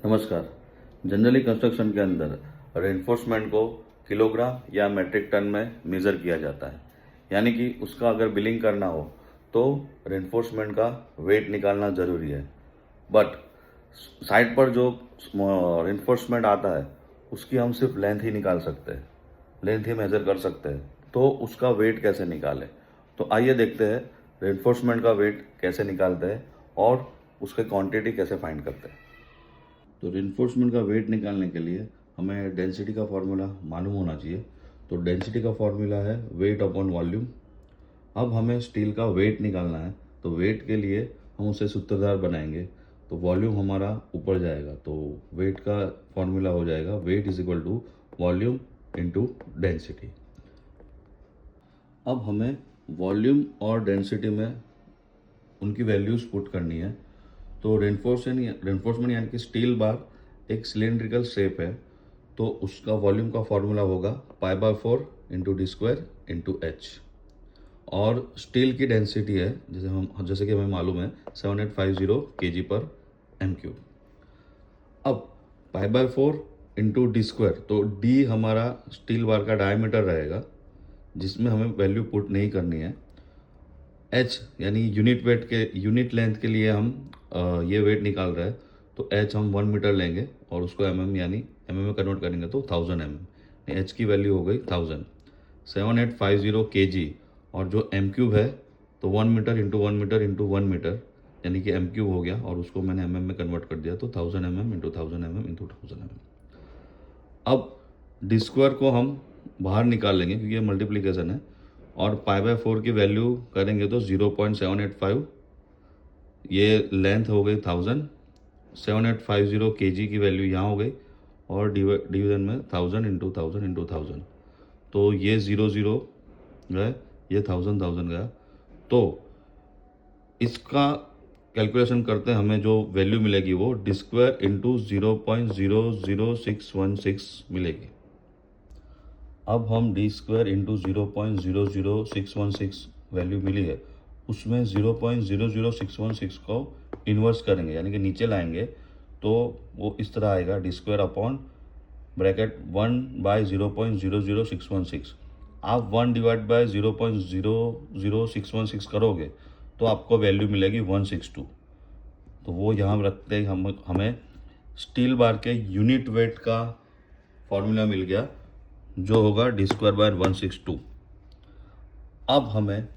नमस्कार। Generally construction के अंदर रेनफोर्समेंट को किलोग्राम या मेट्रिक टन में मेज़र किया जाता है। यानी कि उसका अगर बिलिंग करना हो तो रेनफोर्समेंट का वेट निकालना ज़रूरी है। बट साइट पर जो रेनफोर्समेंट आता है उसकी हम सिर्फ लेंथ ही निकाल सकते हैं, लेंथ ही मेज़र कर सकते हैं। तो उसका वेट कैसे निकालें? तो आइए देखते हैं रेनफोर्समेंट का वेट कैसे निकालते हैं और उसके क्वांटिटी कैसे फाइंड करते हैं। तो रेनफोर्समेंट का वेट निकालने के लिए हमें डेंसिटी का फार्मूला मालूम होना चाहिए। तो डेंसिटी का फार्मूला है वेट अपॉन वॉल्यूम। अब हमें स्टील का वेट निकालना है, तो वेट के लिए हम उसे सूत्रधार बनाएंगे। तो वॉल्यूम हमारा ऊपर जाएगा, तो वेट का फार्मूला हो जाएगा weight is equal to volume into density. अब हमें वॉल्यूम और डेंसिटी में उनकी वैल्यूज़ पुट करनी है। तो रेनफोर्समेंट यानी कि स्टील बार एक सिलेंड्रिकल शेप है, तो उसका वॉल्यूम का फॉर्मूला होगा पाई/4 into d square into h. और स्टील की डेंसिटी है जैसे कि हमें मालूम है 7850 kg पर m³। अब पाई/4 इंटू डी स्क्वायर, तो डी हमारा स्टील बार का डायमीटर रहेगा जिसमें हमें वैल्यू पुट नहीं करनी है। एच यानी यूनिट लेंथ के लिए हम ये वेट निकाल रहे हैं, तो एच हम 1 मीटर लेंगे और उसको यानी में कन्वर्ट करेंगे तो 1000 एच की वैल्यू हो गई 1000। 7850 kg और जो m³ है तो 1 metre into 1 metre into 1 metre यानी कि m³ हो गया और उसको मैंने में कन्वर्ट कर दिया, तो 1000 इंटू 1000 इंटू 1000। अब डी स्क्वायर को हम बाहर निकाल लेंगे क्योंकि ये मल्टीप्लिकेशन है, और पाई/4 की वैल्यू करेंगे तो 0.785, ये लेंथ हो गई 1000। 7850 kg की वैल्यू यहाँ हो गई और डिवीजन में 1000 इंटू 1000 इंटू 1000, तो ये 0 गए, ये 1000 गया। तो इसका कैलकुलेशन करते हैं, हमें जो वैल्यू मिलेगी वो डी स्क्वायर इंटू 0.00616 मिलेगी। अब हम डी स्क्वायर इंटू 0.00616 वैल्यू मिली है, उसमें 0.00616 को इन्वर्स करेंगे यानी कि नीचे लाएंगे, तो वो इस तरह आएगा डी स्क्वायर अपॉन ब्रैकेट 1/0.00616। आप 1/0.00616 करोगे तो आपको वैल्यू मिलेगी 162। तो वो यहाँ रखते ही हमें स्टील बार के यूनिट वेट का फॉर्मूला मिल गया जो होगा डी स्क्वायर बाय 162। अब हमें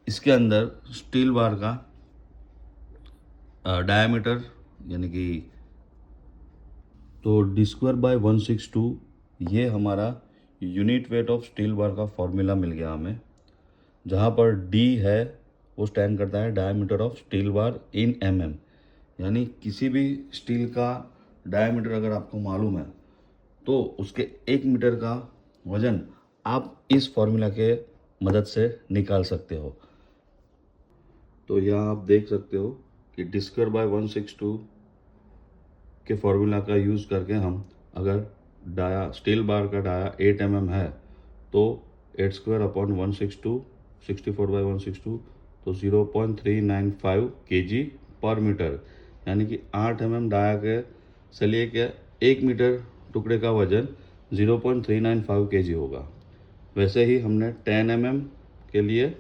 इसके अंदर स्टील बार का डायमीटर यानी कि तो डी स्क्वायर बाय 162, ये हमारा unit weight of steel bar का फॉर्मूला मिल गया हमें, जहाँ पर डी है वो स्टैंड करता है डायमीटर ऑफ स्टील बार इन यानी किसी भी स्टील का डायमीटर अगर आपको मालूम है तो उसके 1 मीटर का वजन आप इस फॉर्मूला के मदद से निकाल सकते हो। तो यहाँ आप देख सकते हो कि डी स्क्वायर बाय 162 के फॉर्मूला का यूज़ करके हम अगर स्टील बार का डाया 8 है तो 8 स्क्वायर अपॉन 162 64/162, तो 0.395 kg पर मीटर यानी कि 8 डाया के से लेके 1 मीटर टुकड़े का वजन 0.395 kg होगा। वैसे ही हमने 10 के लिए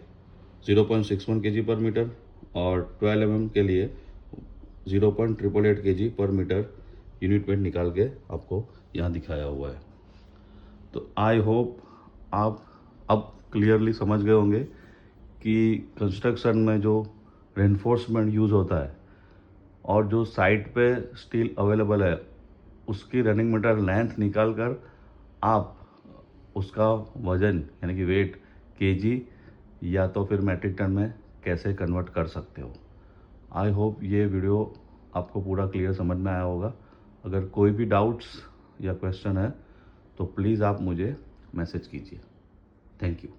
0.61 kg पर मीटर और 12 के लिए 0.888 kg पर मीटर यूनिट वेट निकाल के आपको यहाँ दिखाया हुआ है। तो आई होप आप अब क्लियरली समझ गए होंगे कि कंस्ट्रक्शन में जो रेनफोर्समेंट यूज़ होता है और जो साइट पे स्टील अवेलेबल है उसकी रनिंग मीटर लेंथ निकाल कर आप उसका वज़न यानी कि वेट केजी या तो फिर मेट्रिक टन में कैसे कन्वर्ट कर सकते हो। आई होप ये वीडियो आपको पूरा क्लियर समझ में आया होगा। अगर कोई भी डाउट्स या क्वेश्चन है तो प्लीज़ आप मुझे मैसेज कीजिए। Thank you.